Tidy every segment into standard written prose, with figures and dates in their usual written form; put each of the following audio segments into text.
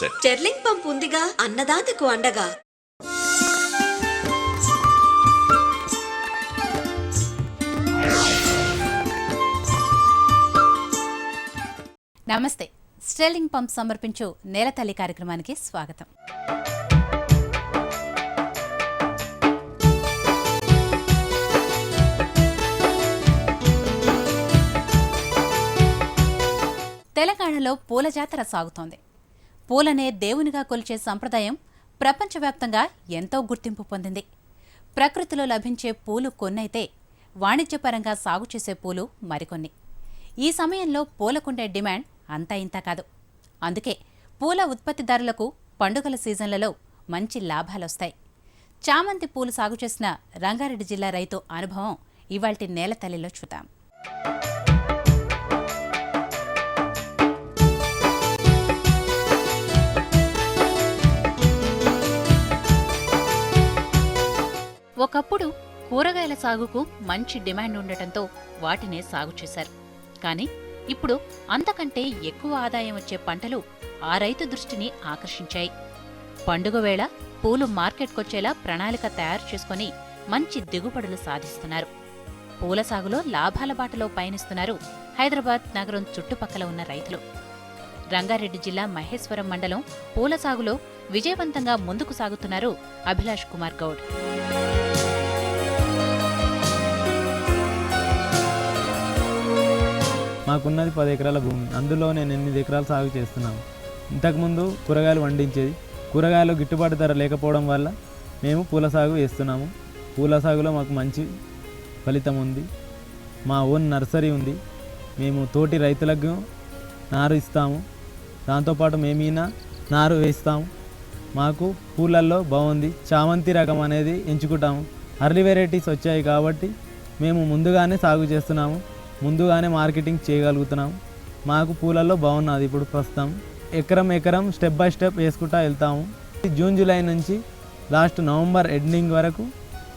Set. Sterling pump ఉందిగా అన్నదాతకు అండగా. నమస్తే. స్టెర్లింగ్ పంప్ సమర్పించు నేలతల్లి కార్యక్రమానికి స్వాగతం. తెలంగాణలో పూల జాతర సాగుతోంది. పూలనే దేవునిగా కొలిచే సంప్రదాయం ప్రపంచవ్యాప్తంగా ఎంతో గుర్తింపు పొందింది. ప్రకృతిలో లభించే పూలు కొన్నైతే వాణిజ్యపరంగా సాగు చేసే పూలు మరికొన్ని. ఈ సమయంలో పూలకుండే డిమాండ్ అంతా ఇంత కాదు. అందుకే పూల ఉత్పత్తిదారులకు పండుగల సీజన్లలో మంచి లాభాలొస్తాయి. చామంతి పూలు సాగు చేసిన రంగారెడ్డి జిల్లా రైతు అనుభవం ఇవాల్టి నేలతల్లిలో చూద్దాం. ఒకప్పుడు కూరగాయల సాగుకు మంచి డిమాండ్ ఉండటంతో వాటినే సాగు చేశారు. కానీ ఇప్పుడు అంతకంటే ఎక్కువ ఆదాయం వచ్చే పంటలు ఆ రైతు దృష్టిని ఆకర్షించాయి. పండుగ వేళ పూలు మార్కెట్కొచ్చేలా ప్రణాళిక తయారు చేసుకుని మంచి దిగుబడులు సాధిస్తున్నారు. పూల సాగులో లాభాల బాటలో పయనిస్తున్నారు హైదరాబాద్ నగరం చుట్టుపక్కల ఉన్న రైతులు. రంగారెడ్డి జిల్లా మహేశ్వరం మండలం పూల సాగులో విజయవంతంగా ముందుకు సాగుతున్నారు అభిలాష్ కుమార్ గౌడ్. మాకున్నది 10 ఎకరాల భూమి. అందులో నేను 8 ఎకరాలు సాగు చేస్తున్నాను. ఇంతకుముందు కూరగాయలు వండించేది. కూరగాయలు గిట్టుబాటు ధర లేకపోవడం వల్ల మేము పూల సాగు వేస్తున్నాము. పూల సాగులో మాకు మంచి ఫలితం ఉంది. మా ఓన్ నర్సరీ ఉంది. మేము తోటి రైతులకు నారు ఇస్తాము. దాంతోపాటు మేమీనా నారు వేస్తాము. మాకు పూలల్లో బాగుంది. చామంతి రకం అనేది ఎంచుకుంటాము. అర్లీ వెరైటీస్ వచ్చాయి కాబట్టి మేము ముందుగానే సాగు చేస్తున్నాము. ముందుగానే మార్కెటింగ్ చేయగలుగుతున్నాం. మాకు పూలలో బాగున్నది. ఇప్పుడు ప్రస్తుతం ఎకరం స్టెప్ బై స్టెప్ వేసుకుంటూ వెళ్తాము. జూన్ జూలై నుంచి లాస్ట్ నవంబర్ ఎండింగ్ వరకు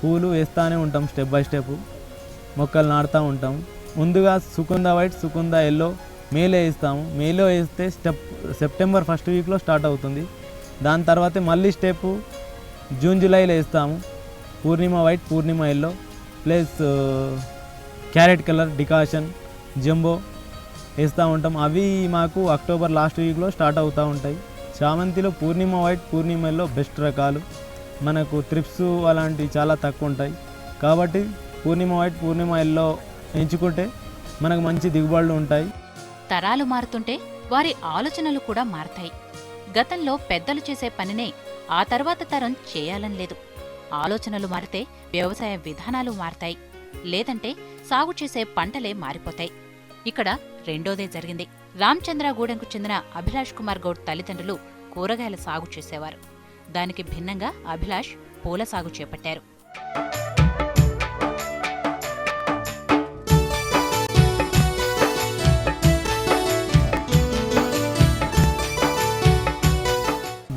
పూలు వేస్తూనే ఉంటాం. స్టెప్ బై స్టెప్ మొక్కలు నాటుతూ ఉంటాం. ముందుగా సుకుంద వైట్, సుకుంద ఎల్లో మేలో వేస్తాము. మేలో వేస్తే సెప్టెంబర్ ఫస్ట్ వీక్లో స్టార్ట్ అవుతుంది. దాని తర్వాతే మళ్ళీ స్టెప్ జూన్ జూలైలో వేస్తాము. Purnima white, Purnima yellow plus carrot colour, decoction, jumbo వేస్తూ ఉంటాం. అవి మాకు అక్టోబర్ లాస్ట్ వీక్లో స్టార్ట్ అవుతూ ఉంటాయి. చామంతిలో పూర్ణిమ వైట్, పూర్ణిమ ఎల్లో బెస్ట్ రకాలు. మనకు త్రిప్స్ అలాంటివి చాలా తక్కువ ఉంటాయి. కాబట్టి పూర్ణిమ వైట్, పూర్ణిమ ఎల్లో ఎంచుకుంటే మనకు మంచి దిగుబడులు ఉంటాయి. తరాలు మారుతుంటే వారి ఆలోచనలు కూడా మారతాయి. గతంలో పెద్దలు చేసే పనినే ఆ తర్వాత తరం చేయాలని లేదు. ఆలోచనలు మారితే వ్యవసాయ విధానాలు మారతాయి. లేదంటే సాగు చేసే పంటలే మారిపోతాయి. ఇక్కడ రెండోదే జరిగింది. రామచంద్రగూడెంకు చెందిన అభిలాష్ కుమార్ గౌడ్ తల్లిదండ్రులు కూరగాయల సాగు చేసేవారు. దానికి భిన్నంగా అభిలాష్ పూల సాగు చేపట్టారు.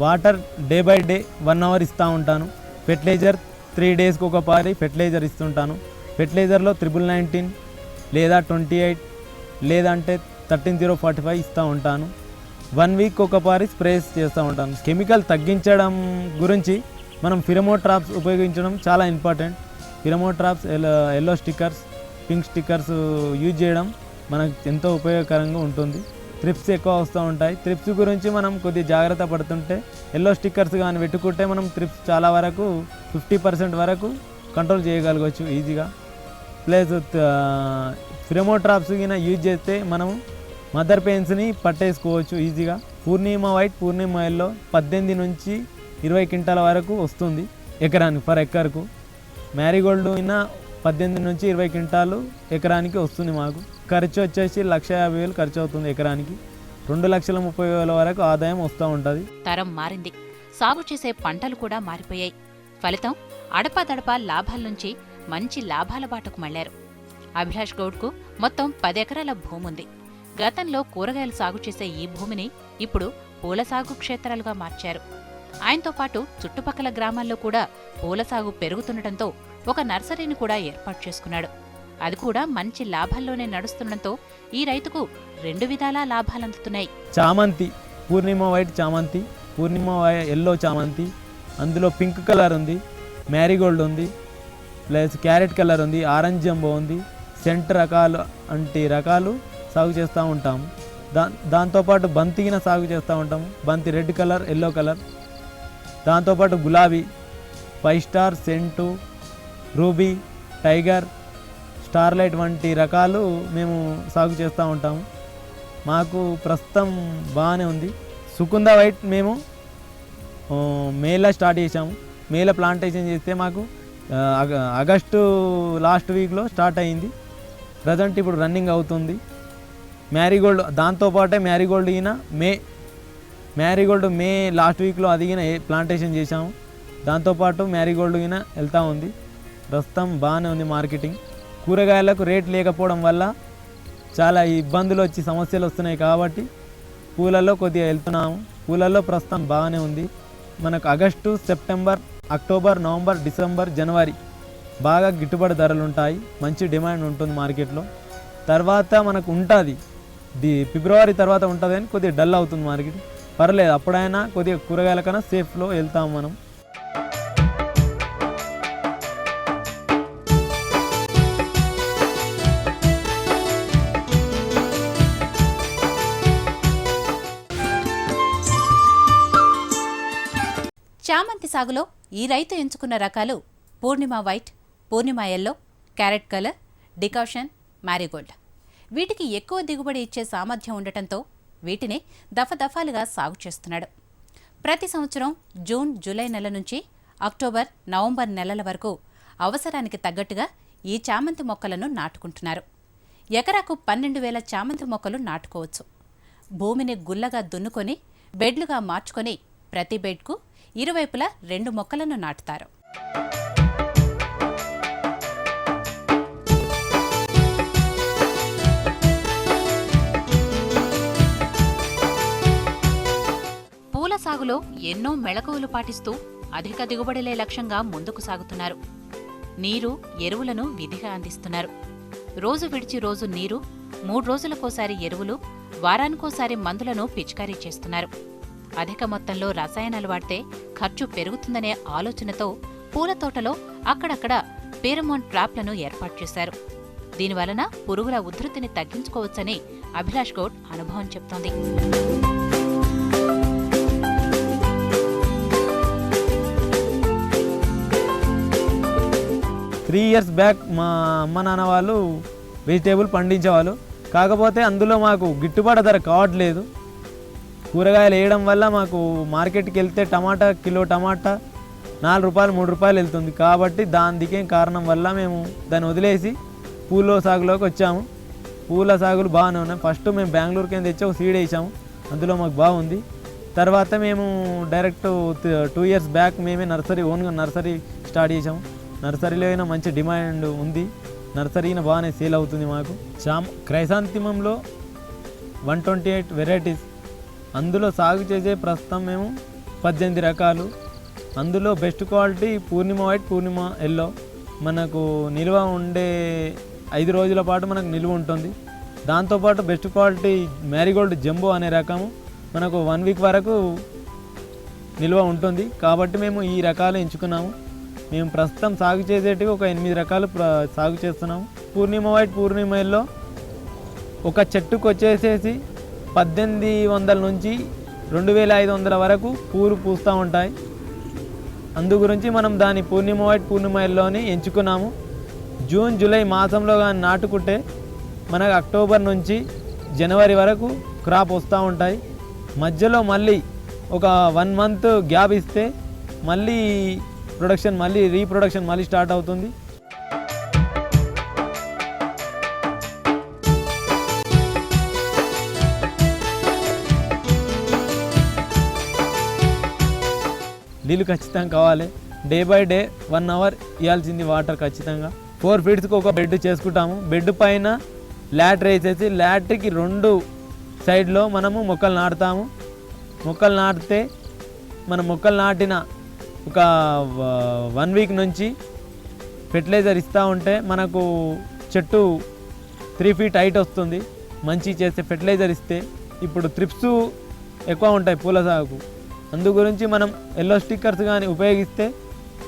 Water day by day 1 hour ఇస్తూ ఉంటాను. ఫెర్టిలైజర్ 3 డేస్కి ఒక పారి ఫెర్టిలైజర్ ఇస్తుంటాను. ఫెర్టిలైజర్లో 1919 లేదా 28 లేదంటే 13045 ఇస్తూ ఉంటాను. 1 వీక్ ఒక పారి స్ప్రేస్ చేస్తూ ఉంటాను. కెమికల్ తగ్గించడం గురించి మనం ఫిరమో ట్రాప్స్ ఉపయోగించడం చాలా important. Pheromone traps, yellow stickers, pink stickers use చేయడం మనకు ఎంతో ఉపయోగకరంగా ఉంటుంది. త్రిప్స్ ఎక్కువ వస్తూ ఉంటాయి. త్రిప్స్ గురించి మనం కొద్దిగా జాగ్రత్త పడుతుంటే ఎల్లో స్టిక్కర్స్ కానీ పెట్టుకుంటే మనం త్రిప్స్ చాలా వరకు 50% వరకు కంట్రోల్ చేయగలగవచ్చు ఈజీగా. ప్లస్ ఫిరమో ట్రాప్స్ కింద యూజ్ చేస్తే మనం మదర్ పెయిన్స్ని పట్టేసుకోవచ్చు ఈజీగా. పూర్ణిమ వైట్, పూర్ణిమ ఎల్లో 18 నుంచి 20 క్వింటాల వరకు వస్తుంది ఎకరానికి, పర్ ఎకర్కు. మ్యారీగోల్డ్ అయినా 18 నుంచి 20 క్వింటాలు ఎకరానికి వస్తుంది మాకు. ఖర్చు వచ్చేసి 1,50,000 ఖర్చు అవుతుంది ఎకరానికి. 2,30,000 వరకు ఆదాయం వస్తూ ఉంటుంది. తరం మారింది. సాగు చేసే పంటలు కూడా మారిపోయాయి. ఫలితం అడపాదడపా లాభాల నుంచి మంచి లాభాల బాటకు మళ్లారు. అభిలాష్ గౌడ్కు మొత్తం 10 ఎకరాల భూముంది. గతంలో కూరగాయలు సాగు చేసే ఈ భూమిని ఇప్పుడు పూల సాగు క్షేత్రాలుగా మార్చారు. ఆయనతో పాటు చుట్టుపక్కల గ్రామాల్లో కూడా పూల సాగు పెరుగుతుండటంతో ఒక నర్సరీని కూడా ఏర్పాటు చేసుకున్నాడు. అది కూడా మంచి లాభాల్లోనే నడుస్తుండటంతో ఈ రైతుకు 2 విధాలా లాభాలందుతున్నాయి. చామంతి పూర్ణిమ వైట్ చామంతి, పూర్ణిమ ఎల్లో చామంతి, అందులో పింక్ కలర్ ఉంది, మ్యారీగోల్డ్ ఉంది, ప్లస్ క్యారెట్ కలర్ ఉంది, ఆరెంజ్ జంబో ఉంది, సెంట్ రకాలు వంటి రకాలు సాగు చేస్తూ ఉంటాము. దాంతోపాటు బంతిగిన సాగు చేస్తూ ఉంటాము. బంతి రెడ్ కలర్, ఎల్లో కలర్, దాంతోపాటు గులాబీ, 5 star, scent, ruby, tiger, starlight వంటి రకాలు మేము సాగు చేస్తూ ఉంటాము. మాకు ప్రస్తుతం బాగానే ఉంది. సుకుంద వైట్ మేము మేలో స్టార్ట్ చేసాము. మేలో ప్లాంటేషన్ చేస్తే మాకు ఆగస్టు లాస్ట్ వీక్లో స్టార్ట్ అయింది. ప్రజెంట్ ఇప్పుడు రన్నింగ్ అవుతుంది. మ్యారీగోల్డ్ దాంతోపాటే మ్యారీగోల్డ్ ఈయన మ్యారీగోల్డ్ మే లాస్ట్ వీక్లో అదిగిన ప్లాంటేషన్ చేసాము. దాంతోపాటు మ్యారీగోల్డ్ ఈయన వెళ్తూ ఉంది. ప్రస్తుతం బాగానే ఉంది మార్కెటింగ్. కూరగాయలకు రేట్ లేకపోవడం వల్ల చాలా ఇబ్బందులు వచ్చి సమస్యలు వస్తున్నాయి కాబట్టి పూలలో కొద్దిగా వెళ్తున్నాము. పూలలో ప్రస్తుతం బాగానే ఉంది. మనకు August, September, October, November, December, జనవరి బాగా గిట్టుబాటు ధరలు ఉంటాయి. మంచి డిమాండ్ ఉంటుంది మార్కెట్లో. తర్వాత మనకు ఉంటుంది ఫిబ్రవరి తర్వాత ఉంటుంది కానీ కొద్దిగా డల్ అవుతుంది మార్కెట్. పర్లేదు, అప్పుడైనా కొద్దిగా కూరగాయల కన్నా సేఫ్లో వెళ్తాము మనం. చామంతి సాగులో ఈ రైతు ఎంచుకున్న రకాలు Purnima white, Purnima yellow, carrot colour, decoction, marigold. వీటికి ఎక్కువ దిగుబడి ఇచ్చే సామర్థ్యం ఉండటంతో వీటిని దఫదఫాలుగా సాగు చేస్తున్నాడు. ప్రతి సంవత్సరం జూన్, జూలై నెల నుంచి అక్టోబర్, నవంబర్ నెలల వరకు అవసరానికి తగ్గట్టుగా ఈ చామంతి మొక్కలను నాటుకుంటున్నారు. ఎకరాకు 12,000 చామంతి మొక్కలు నాటుకోవచ్చు. భూమిని గుల్లగా దున్నుకొని బెడ్లుగా మార్చుకొని ప్రతి బెడ్కు ఇరువైపులా 2 మొక్కలను నాటుతారు. పూల సాగులో ఎన్నో మెళకువలు పాటిస్తూ అధిక దిగుబడిలే లక్ష్యంగా ముందుకు సాగుతున్నారు. నీరు, ఎరువులను విధిగా అందిస్తున్నారు. రోజు విడిచి రోజు నీరు, 3 రోజులకోసారి ఎరువులు, వారానికోసారి మందులను పిచికారీ చేస్తున్నారు. అధిక మొత్తంలో రసాయనాలు వాడితే ఖర్చు పెరుగుతుందనే ఆలోచనతో పూల తోటలో అక్కడక్కడ ఫెరోమోన్ ట్రాప్లను ఏర్పాటు చేశారు. దీనివలన పురుగుల ఉధృతిని తగ్గించుకోవచ్చని అభిలాష్ గౌడ్ అనుభవం చెప్తోంది. 3 years బ్యాక్ మా అమ్మ నాన్న వాళ్ళు వెజిటేబుల్ పండించేవాళ్ళు. కాకపోతే అందులో మాకు గిట్టుబాటు ధర కావట్లేదు. కూరగాయలు వేయడం వల్ల మాకు మార్కెట్కి వెళ్తే కిలో టమాటా 4 రూపాయలు 3 రూపాయలు వెళ్తుంది. కాబట్టి దానికేం కారణం వల్ల మేము దాన్ని వదిలేసి పూల సాగులోకి వచ్చాము. పూల సాగులు బాగానే ఉన్నాయి. ఫస్ట్ మేము బెంగళూరుకి ఏం తెచ్చి ఒక సీడ్ వేసాము. అందులో మాకు బాగుంది. తర్వాత మేము డైరెక్ట్ 2 years బ్యాక్ మేమే ఓన్గా నర్సరీ స్టార్ట్ చేసాము. నర్సరీలో అయినా మంచి డిమాండ్ ఉంది. నర్సరీన బాగానే సేల్ అవుతుంది మాకు. క్రైసాంతిమంలో 128 వెరైటీస్ అందులో సాగు చేసే ప్రస్తుతం మేము 18 రకాలు. అందులో బెస్ట్ క్వాలిటీ పూర్ణిమ వైట్, పూర్ణిమ ఎల్లో. మనకు నిల్వ ఉండే 5 రోజుల పాటు మనకు నిల్వ ఉంటుంది. దాంతోపాటు బెస్ట్ క్వాలిటీ మ్యారీగోల్డ్ జంబో అనే రకము మనకు 1 వీక్ వరకు నిల్వ ఉంటుంది. కాబట్టి మేము ఈ రకాలు ఎంచుకున్నాము. మేము ప్రస్తుతం సాగు చేసేటివి ఒక 8 రకాలు సాగు చేస్తున్నాము. పూర్ణిమ వైట్, పూర్ణిమ ఎల్లో ఒక చెట్టుకు వచ్చేసేసి 1800 నుంచి 2500 వరకు పూలు పూస్తూ ఉంటాయి. అందు గురించి మనం దాని పూర్ణిమ వైట్, పూర్ణిమ ఎల్లోని ఎంచుకున్నాము. జూన్, జూలై మాసంలో కానీ నాటుకుంటే మనకు అక్టోబర్ నుంచి జనవరి వరకు క్రాప్ వస్తూ ఉంటాయి. మధ్యలో మళ్ళీ ఒక 1 month గ్యాప్ ఇస్తే మళ్ళీ రీప్రొడక్షన్ మళ్ళీ స్టార్ట్ అవుతుంది. నీళ్ళు ఖచ్చితంగా కావాలి. డే బై డే 1 hour ఇవ్వాల్సింది వాటర్ ఖచ్చితంగా. 4 feet ఒక బెడ్ చేసుకుంటాము. బెడ్ పైన ల్యాటర్ వేసేసి ల్యాటర్కి 2 సైడ్లో మనము మొక్కలు నాటుతాము. మొక్కలు నాటితే మన మొక్కలు నాటిన ఒక 1 week నుంచి ఫెర్టిలైజర్ ఇస్తూ ఉంటే మనకు చెట్టు 3 feet హైట్ వస్తుంది. మంచి చేస్తే ఫెర్టిలైజర్ ఇస్తే ఇప్పుడు త్రిప్స్ ఎక్కువ ఉంటాయి పూల సాగుకు. అందు గురించి మనం ఎల్లో స్టిక్కర్స్ కానీ ఉపయోగిస్తే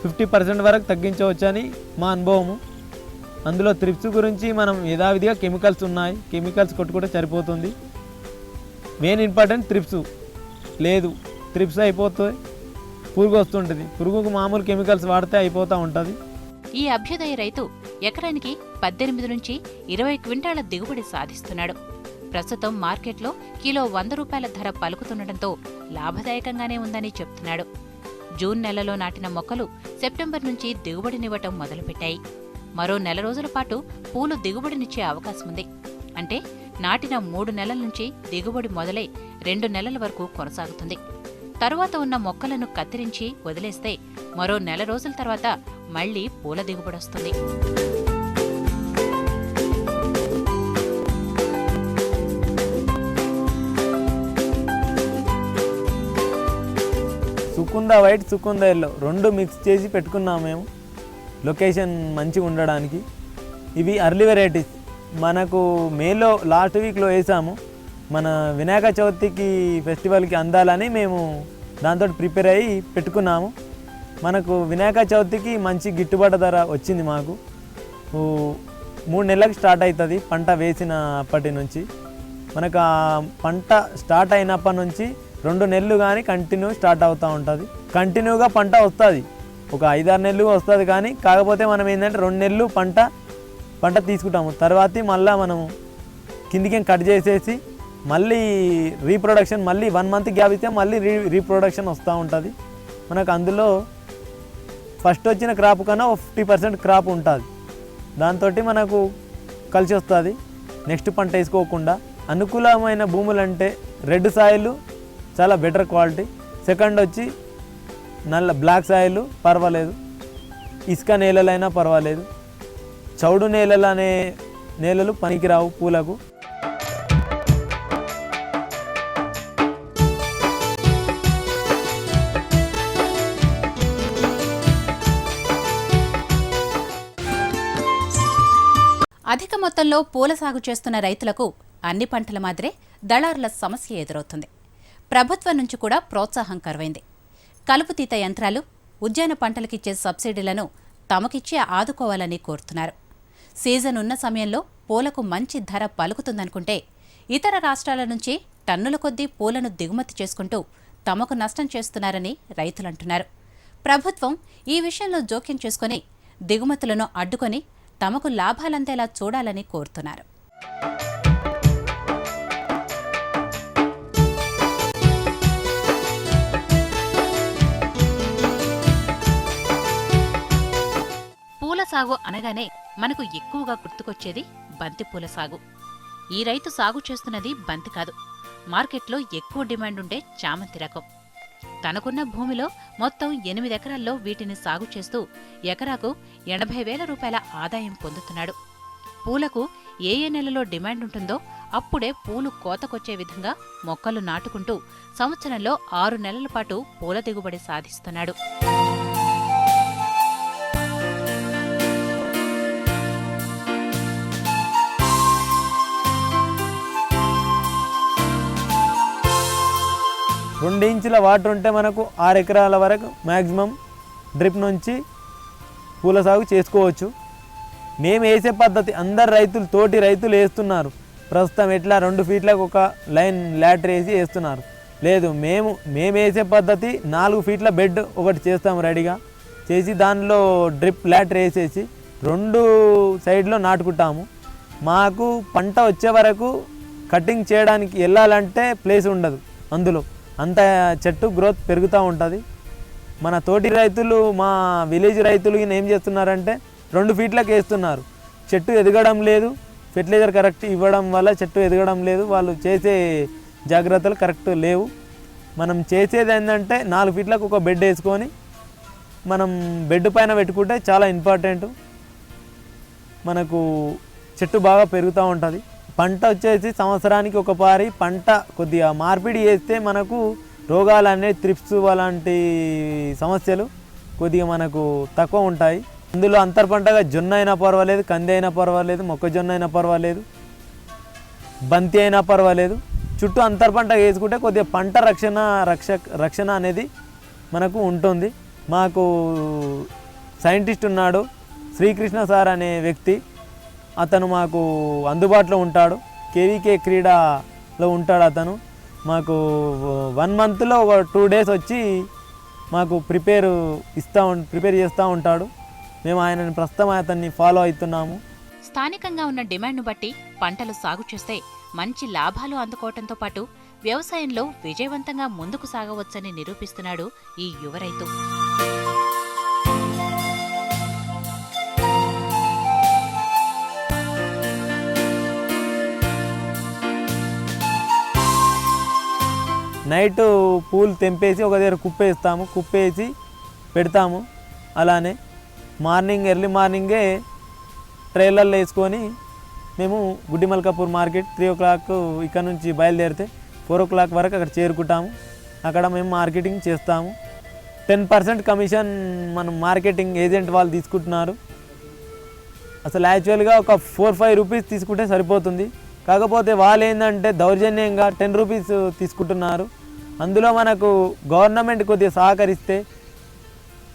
50% వరకు తగ్గించవచ్చని మా అనుభవము. అందులో త్రిప్స్ గురించి మనం యథావిధిగా కెమికల్స్ ఉన్నాయి, కెమికల్స్ కొట్టుకుంటే సరిపోతుంది. మెయిన్ ఇంపార్టెంట్ త్రిప్స్ లేదు, త్రిప్స్ అయిపోతుంది, పురుగు వస్తుంటుంది. పురుగుకు మామూలు కెమికల్స్ వాడితే అయిపోతూ ఉంటుంది. ఈ అభ్యుదయ రైతు ఎకరానికి 18 నుంచి 20 క్వింటాళ్ల దిగుబడి సాధిస్తున్నాడు. ప్రస్తుతం మార్కెట్లో కిలో 100 రూపాయల ధర పలుకుతుండటంతో లాభదాయకంగానే ఉందని చెప్తున్నాడు. జూన్ నెలలో నాటిన మొక్కలు సెప్టెంబర్ నుంచి దిగుబడినివ్వటం మొదలుపెట్టాయి. మరో నెల రోజుల పాటు పూలు దిగుబడినిచ్చే అవకాశముంది. అంటే నాటిన 3 నెలల నుంచి దిగుబడి మొదలై 2 నెలల వరకు కొనసాగుతుంది. తరువాత ఉన్న మొక్కలను కత్తిరించి వదిలేస్తే మరో నెల రోజుల తర్వాత మళ్లీ పూల దిగుబడొస్తుంది. సుకుందా వైట్, సుకుందా ఎల్లో 2 మిక్స్ చేసి పెట్టుకున్నాము మేము, లొకేషన్ మంచిగా ఉండడానికి. ఇవి అర్లీ వెరైటీస్. మనకు మేలో లాస్ట్ వీక్లో వేసాము. మన వినాయక చవితికి ఫెస్టివల్కి అందాలని మేము దాంతో ప్రిపేర్ అయ్యి పెట్టుకున్నాము. మనకు వినాయక చవితికి మంచి గిట్టుబాటు ధర వచ్చింది. మాకు 3 నెలలకు స్టార్ట్ అవుతుంది పంట వేసిన అప్పటి నుంచి. మనకు ఆ పంట స్టార్ట్ అయినప్పటి నుంచి 2 నెలలు కానీ కంటిన్యూ స్టార్ట్ అవుతూ ఉంటుంది. కంటిన్యూగా పంట వస్తుంది, ఒక 5-6 నెలలు వస్తుంది. కానీ కాకపోతే మనం ఏంటంటే 2 నెలలు పంట తీసుకుంటాము. తర్వాత మళ్ళీ మనము కిందికి కట్ చేసేసి మళ్ళీ రీప్రొడక్షన్, మళ్ళీ 1 మంత్ గ్యాప్ ఇస్తే మళ్ళీ రీప్రొడక్షన్ వస్తూ ఉంటుంది. మనకు అందులో ఫస్ట్ వచ్చిన క్రాప్ కన్నా 50% క్రాప్ ఉంటుంది. దాంతో మనకు కలిసి వస్తుంది నెక్స్ట్ పంట వేసుకోకుండా. అనుకూలమైన భూములు అంటే రెడ్ సాయిల్ చాలా బెటర్ క్వాలిటీ. సెకండ్ వచ్చి బ్లాక్ సాయిల్ పర్వాలేదు, ఇసుక నేలలైనా పర్వాలేదు. చౌడు నేలలు అనే నేలలు పనికిరావు పూలకు. అధిక మొత్తంలో పూల సాగు చేస్తున్న రైతులకు అన్ని పంటల మాదిరే దళారుల సమస్య ఎదురవుతుంది. ప్రభుత్వం నుంచి కూడా ప్రోత్సాహం కరువైంది. కలుపుతీత యంత్రాలు, ఉద్యాన పంటలకిచ్చే సబ్సిడీలను తమకిచ్చి ఆదుకోవాలని కోరుతున్నారు. సీజన్ ఉన్న సమయంలో పూలకు మంచి ధర పలుకుతుందనుకుంటే ఇతర రాష్ట్రాల నుంచి టన్నుల కొద్దీ పూలను దిగుమతి చేసుకుంటూ తమకు నష్టం చేస్తున్నారని రైతులంటున్నారు. ప్రభుత్వం ఈ విషయంలో జోక్యం చేసుకుని దిగుమతులను అడ్డుకొని తమకు లాభాలందేలా చూడాలని కోరుతున్నారు. పూల సాగు అనగానే మనకు ఎక్కువగా గుర్తుకొచ్చేది బంతిపూల సాగు. ఈ రైతు సాగు చేస్తున్నది బంతి కాదు, మార్కెట్లో ఎక్కువ డిమాండ్ ఉండే చామంతి రకం. తనకున్న భూమిలో మొత్తం 8 ఎకరాల్లో వీటిని సాగు చేస్తూ ఎకరాకు 80,000 రూపాయల ఆదాయం పొందుతున్నాడు. పూలకు ఏ నెలలో డిమాండ్ ఉంటుందో అప్పుడే పూలు కోతకొచ్చే విధంగా మొక్కలు నాటుకుంటూ సంవత్సరంలో 6 నెలల పాటు పూల దిగుబడి సాధిస్తున్నాడు. రెండు ఇంచుల వాటర్ ఉంటే మనకు 6 ఎకరాల వరకు మ్యాక్సిమం డ్రిప్ నుంచి పూల సాగు చేసుకోవచ్చు. మేము వేసే పద్ధతి అందరు రైతులు, తోటి రైతులు వేస్తున్నారు. ప్రస్తుతం ఎట్లా 2 ఫీట్లకు ఒక లైన్ లాటర్ వేసి వేస్తున్నారు. లేదు, మేము వేసే పద్ధతి 4 ఫీట్ల బెడ్ ఒకటి చేస్తాము రెడీగా చేసి, దానిలో డ్రిప్ లాటర్ వేసేసి 2 సైడ్లో నాటుకుంటాము. మాకు పంట వచ్చే వరకు కటింగ్ చేయడానికి వెళ్ళాలంటే ప్లేస్ ఉండదు. అందులో అంత చెట్టు గ్రోత్ పెరుగుతూ ఉంటుంది. మన తోటి రైతులు, మా విలేజ్ రైతులు ఏం చేస్తున్నారంటే 2 ఫీట్లకు వేస్తున్నారు. చెట్టు ఎదగడం లేదు, ఫెర్టిలైజర్ కరెక్ట్ ఇవ్వడం వల్ల చెట్టు ఎదగడం లేదు. వాళ్ళు చేసే జాగ్రత్తలు కరెక్ట్ లేవు. మనం చేసేది ఏంటంటే 4 ఫీట్లకు ఒక బెడ్ వేసుకొని మనం బెడ్ పైన పెట్టుకుంటే చాలా ఇంపార్టెంట్. మనకు చెట్టు బాగా పెరుగుతూ ఉంటుంది. పంట వచ్చేసి సంవత్సరానికి ఒక పారి పంట కొద్దిగా మార్పిడి చేస్తే మనకు రోగాలు అనేవి, త్రిప్స్ అలాంటి సమస్యలు కొద్దిగా మనకు తక్కువ ఉంటాయి. అందులో అంతర్ పంటగా జొన్న అయినా పర్వాలేదు, కంది అయినా పర్వాలేదు, మొక్కజొన్న అయినా పర్వాలేదు, బంతి అయినా పర్వాలేదు. చుట్టూ అంతర్ పంట వేసుకుంటే కొద్దిగా పంట రక్షణ అనేది మనకు ఉంటుంది. మాకు సైంటిస్ట్ ఉన్నాడు, శ్రీకృష్ణ సార్ అనే వ్యక్తి, అతను మాకు అందుబాటులో ఉంటాడు. కేవీకే క్రీడాలో ఉంటాడు అతను. మాకు 1 మంత్లో ఒక 2 డేస్ వచ్చి మాకు ప్రిపేర్ చేస్తూ ఉంటాడు. మేము ఆయనని ప్రస్తుతం అతన్ని ఫాలో అవుతున్నాము. స్థానికంగా ఉన్న డిమాండ్ను బట్టి పంటలు సాగు చేస్తే మంచి లాభాలు అందుకోవటంతో పాటు వ్యవసాయంలో విజయవంతంగా ముందుకు సాగవచ్చని నిరూపిస్తున్నాడు ఈ యువ రైతు. నైట్ పూలు తెంపేసి ఒక దగ్గర కుప్పేసి పెడతాము. అలానే ఎర్లీ మార్నింగే ట్రైలర్లో వేసుకొని మేము గుడ్డిమల్కాపూర్ మార్కెట్ 3 o'clock ఇక్కడ నుంచి బయలుదేరితే 4 o'clock వరకు అక్కడ చేరుకుంటాము. అక్కడ మేము మార్కెటింగ్ చేస్తాము. 10% కమిషన్ మనం మార్కెటింగ్ ఏజెంట్ వాళ్ళు తీసుకుంటున్నారు. అసలు యాక్చువల్గా ఒక 4-5 రూపీస్ తీసుకుంటే సరిపోతుంది. కాకపోతే వాళ్ళు ఏంటంటే దౌర్జన్యంగా 10 రూపీస్ తీసుకుంటున్నారు. అందులో మనకు గవర్నమెంట్ కొద్దిగా సహకరిస్తే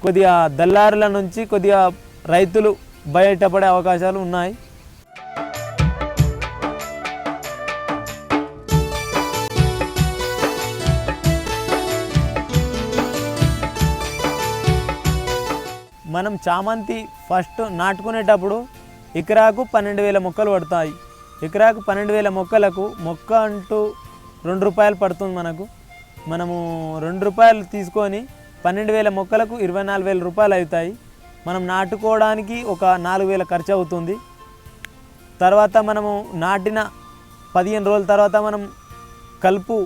కొద్దిగా దళారుల నుంచి కొద్దిగా రైతులు బయటపడే అవకాశాలు ఉన్నాయి. మనం చామంతి ఫస్ట్ నాటుకునేటప్పుడు ఎకరాకు 12,000 మొక్కలు పడతాయి. ఎకరాకు 12,000 మొక్కలకు మొక్క అంటూ 2 రూపాయలు పడుతుంది మనకు. మనము 2 రూపాయలు తీసుకొని 12,000 మొక్కలకు 24,000 రూపాయలు అవుతాయి. మనం నాటుకోవడానికి ఒక 4,000 ఖర్చు అవుతుంది. తర్వాత మనము నాటిన 15 రోజుల తర్వాత మనం కలుపు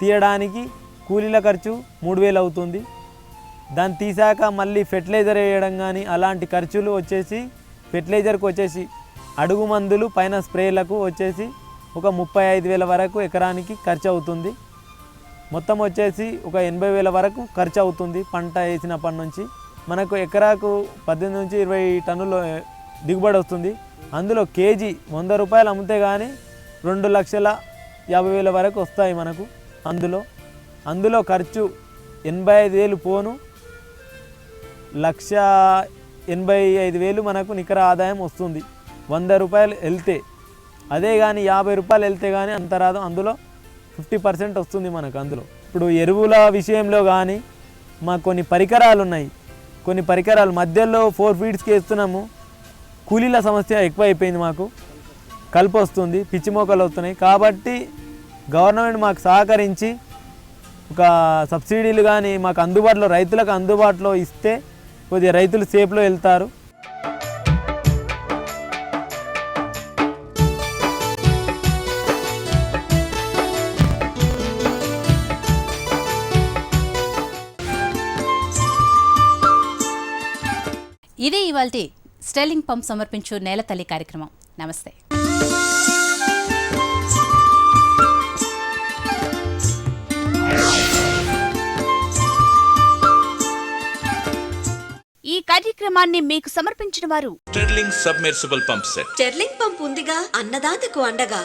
తీయడానికి కూలీల ఖర్చు 3,000 అవుతుంది. దాన్ని తీసాక మళ్ళీ ఫెర్టిలైజర్ వేయడం కానీ అలాంటి ఖర్చులు వచ్చేసి ఫెర్టిలైజర్కి వచ్చేసి అడుగు మందులు పైన స్ప్రేలకు వచ్చేసి ఒక 35,000 వరకు ఎకరానికి ఖర్చు అవుతుంది. మొత్తం వచ్చేసి ఒక 80,000 వరకు ఖర్చు అవుతుంది. పంట వేసినప్పటి నుంచి మనకు ఎకరాకు 18 నుంచి 20 టన్నుల దిగుబడి వస్తుంది. అందులో కేజీ 100 రూపాయలు అమ్మితే కానీ 2,50,000 వరకు వస్తాయి మనకు. అందులో ఖర్చు 85,000 పోను 1,85,000 మనకు నికర ఆదాయం వస్తుంది. 100 రూపాయలు వెళ్తే, అదే కానీ 50 రూపాయలు వెళ్తే కానీ అంత రాదు. అందులో 50% వస్తుంది మనకు. అందులో ఇప్పుడు ఎరువుల విషయంలో కానీ మాకు కొన్ని పరికరాలు ఉన్నాయి. కొన్ని పరికరాలు మధ్యలో 4 ఫీట్స్కి వేస్తున్నాము. కూలీల సమస్య ఎక్కువ అయిపోయింది. మాకు కలుపు వస్తుంది, పిచ్చి మొక్కలు వస్తున్నాయి. కాబట్టి గవర్నమెంట్ మాకు సహకరించి ఒక సబ్సిడీలు కానీ మాకు అందుబాటులో రైతులకు అందుబాటులో ఇస్తే కొద్దిగా రైతులు సేఫ్లో వెళ్తారు. ఇదే ఇవాల్టి స్టెర్లింగ్ పంప్ సమర్పించు నేలతల్లి కార్యక్రమం. నమస్తే. ఈ కార్యక్రమాన్ని మీకు సమర్పించిన వారు sterling submersible pump set. Sterling pump ఉందిగా, అన్నదాతకు అండగా.